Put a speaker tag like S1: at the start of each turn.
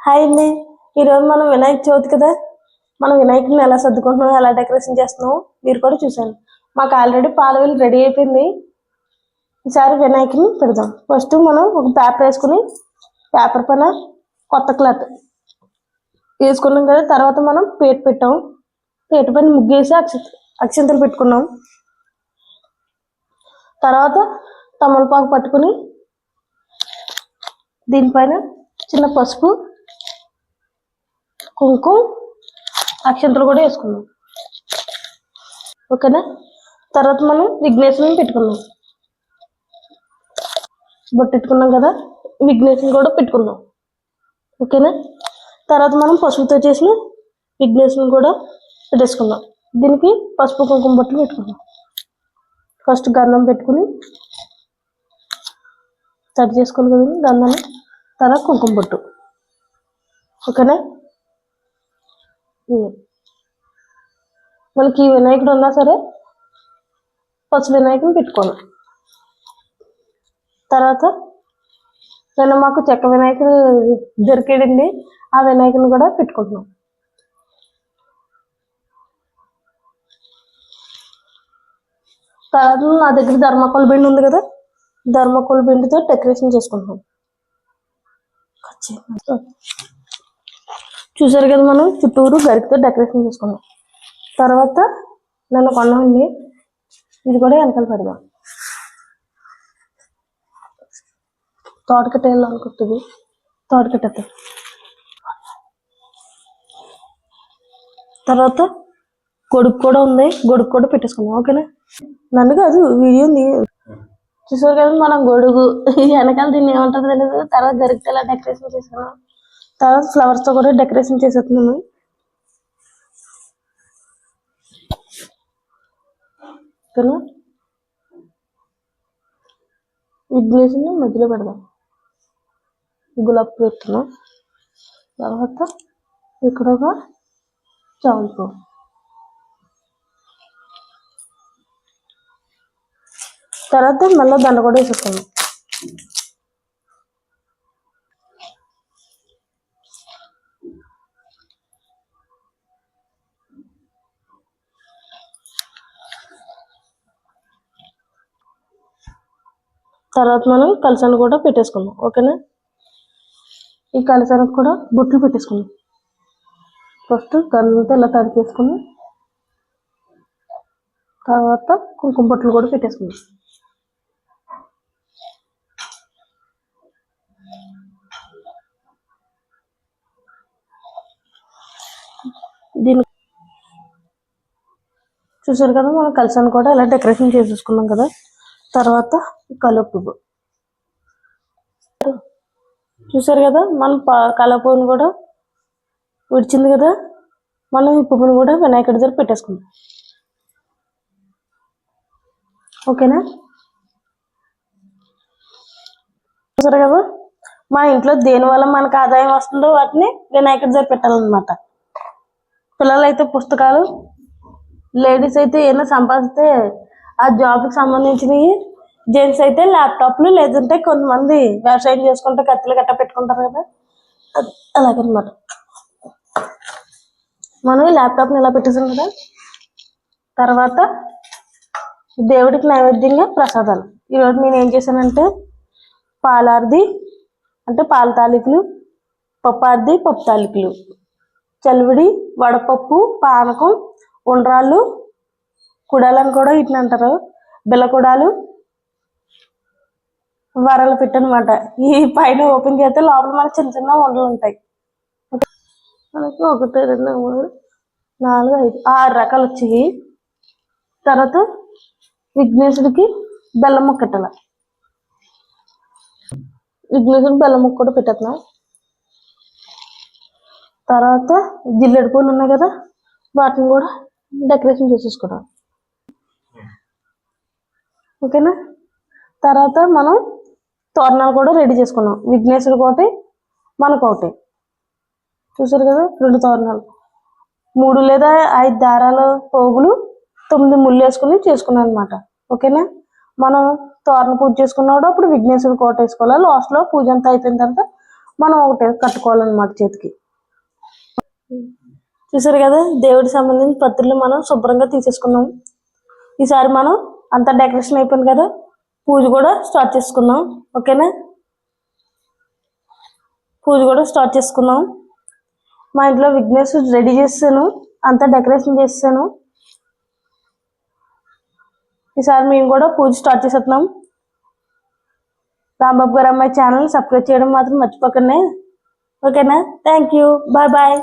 S1: Hi అండి. ఈరోజు మనం వినాయక చవితి కదా, మనం వినాయకుడిని ఎలా సర్దుకుంటున్నాం, ఎలా డెకరేషన్ చేస్తున్నాం మీరు కూడా చూసాను. మాకు ఆల్రెడీ పాలవెల్లి రెడీ అయిపోయింది. ఈసారి వినాయకుడిని పెడదాం. ఫస్ట్ మనం ఒక పేపర్ వేసుకుని, పేపర్ పైన కొత్త క్లాత్ వేసుకున్నాం కదా. తర్వాత మనం పీట పెట్టాం, పీట పైన ముగ్గేసి అక్షంతలు పెట్టుకున్నాం. తర్వాత తమలపాకు పట్టుకుని దీనిపైన చిన్న పసుపు, కుంకుమ, అక్షంతలు కూడా వేసుకున్నాం. ఓకేనా. తర్వాత మనం విఘ్నేశ్వరుని పెట్టుకున్నాం, బొట్టెట్టుకున్నాం కదా, విఘ్నేశ్వరుని కూడా పెట్టుకున్నాం. ఓకేనా. తర్వాత మనం పసుపుతో చేసిన విఘ్నేశ్వరుని కూడా పెట్టేసుకున్నాం. దీనికి పసుపు కుంకుమ బొట్టలు పెట్టుకున్నాం. ఫస్ట్ గంధం పెట్టుకుని స్టార్ట్ చేసుకోవాలి కదండి గంధాన్ని, తర్వాత కుంకుమ బొట్టు. ఓకేనా. మనకి ఈ వినాయకుడు ఉన్నా సరే ఫస్ట్ వినాయకుని పెట్టుకోవాలి. తర్వాత నేను మాకు చెక్క వినాయకుడు దొరికాడండి, ఆ వినాయకుని కూడా పెట్టుకుంటున్నాం. తర్వాత నా దగ్గర ధర్మకోల్ బిండి ఉంది కదా, ధర్మకోల్ బిండితో డెకరేషన్ చేసుకుంటున్నాం. చూసారు కదా, మనం చుట్టూరు గరికతో డెకరేషన్ చేసుకున్నాం. తర్వాత నన్ను కొన్నామండి, ఇది కూడా వెనకాల పెడదాం. తోటకట్ట అనుకుంటుంది, తోటకట్ట. తర్వాత గొడుగు కూడా ఉంది, గొడుగు కూడా పెట్టేసుకున్నాం. ఓకేనా. నన్ను కాదు, వీడియోని చూసారు కదా, మనం గొడుగు వెనకాల దీన్ని ఏమంటారు తెలియదు. తర్వాత గరికతో ఇలా డెకరేషన్ చేసుకున్నాం. తర్వాత ఫ్లవర్స్తో కూడా డెకరేషన్ చేసేస్తున్నాను. ఓకేనా. విఘ్నేశ్వరుని మధ్యలో పెడదాం, గులాబీ పెడుతున్నాం. తర్వాత ఇక్కడ ఒక చామంతి పువ్వు. తర్వాత మళ్ళీ దండ కూడా వేసేసుకున్నాం. తర్వాత మనం కలసాన్ని కూడా పెట్టేసుకున్నాం. ఓకేనా. ఈ కలసానికి కూడా బొట్లు పెట్టేసుకున్నాం. ఫస్ట్ కళ్ళతో ఇలా తడి చేసుకుని తర్వాత కుంకుమ బొట్లు కూడా పెట్టేసుకున్నాం. దీని చూసారు కదా, మనం కలసాన్ని కూడా ఇలా డెకరేషన్ చేసేసుకున్నాం కదా. తర్వాత కలువ పువ్వు చూసారు కదా, మనం కలువ పువ్వుని కూడా విడిచింది కదా, మనం ఈ పువ్వుని కూడా వినాయకుడి దగ్గర పెట్టేసుకుందాం. ఓకేనా. చూసారు కదా, మా ఇంట్లో దేని వల్ల మనకు ఆదాయం వస్తుందో వాటిని వినాయకుడి దగ్గర పెట్టాలన్నమాట. పిల్లలు అయితే పుస్తకాలు, లేడీస్ అయితే ఏమైనా సంపాదిస్తే ఆ జాబ్కి సంబంధించినవి, జెంట్స్ అయితే ల్యాప్టాప్లు, లేదంటే కొంతమంది వ్యవసాయం చేసుకుంటే కత్తిలు గట్ట పెట్టుకుంటారు కదా, అలాగనమాట. మనం ఈ ల్యాప్టాప్ని ఇలా పెట్టేసాం కదా. తర్వాత దేవుడికి నైవేద్యంగా ప్రసాదాలు. ఈరోజు నేను ఏం చేశానంటే పాలార్ది అంటే పాల తాలికలు, పప్పార్ది పప్పు తాలికలు, చలివిడి, వడపప్పు, పానకం, ఉండ్రాళ్ళు, కుడాలని కూడా వీటిని అంటారు, బిల్లకుడాలు, వరలు పెట్టనమాట. ఈ పైన ఓపెన్ చేస్తే లోపల మనకి చిన్న చిన్న ఉండలు ఉంటాయి. మనకి 1 2 3 4 5 6 రకాలు వచ్చాయి. తర్వాత విఘ్నేశ్వరుడికి బెల్లం ముక్క పెట్టాల. విఘ్నేశ్వరుడికి బెల్లం ముక్క కూడా పెట్టేస్తున్నాం. తర్వాత జిల్లేడు పూలు ఉన్నాయి కదా, వాటిని కూడా డెకరేషన్ చేసేసుకున్నాం. ఓకేనా. తర్వాత మనం తోరణాలు కూడా రెడీ చేసుకున్నాం. విఘ్నేశ్వరుడికి ఒకటి, మనకు ఒకటి. చూసారు కదా, 2 తోరణాలు, 3 లేదా 5 దారాలు, పోగులు, 9 ముళ్ళు వేసుకుని చేసుకున్నాం అనమాట. ఓకేనా. మనం తోరణ పూజ చేసుకున్నప్పుడు అప్పుడు విఘ్నేశ్వరుడికి ఒకటి వేసుకోవాలి. లాస్ట్లో పూజ అంతా అయిపోయిన తర్వాత మనం ఒకటే కట్టుకోవాలన్నమాట చేతికి. చూసారు కదా, దేవుడికి సంబంధించిన పత్రులు మనం శుభ్రంగా తీసేసుకున్నాం. ఈసారి మనం అంతా డెకరేషన్ అయిపోయింది కదా, పూజ కూడా స్టార్ట్ చేసుకుందాం. ఓకేనా, పూజ కూడా స్టార్ట్ చేసుకుందాం. మా ఇంట్లో విఘ్నేశ్వరుడు రెడీ చేసాను, అంతా డెకరేషన్ చేసాను. ఈసారి మేము కూడా పూజ స్టార్ట్ చేసేస్తున్నాం. రాంబాబు గారు అమ్మాయి ఛానల్ సబ్స్క్రైబ్ చేయడం మాత్రం మర్చిపోకండి. ఓకేనా, థ్యాంక్ యూ, బాయ్ బాయ్.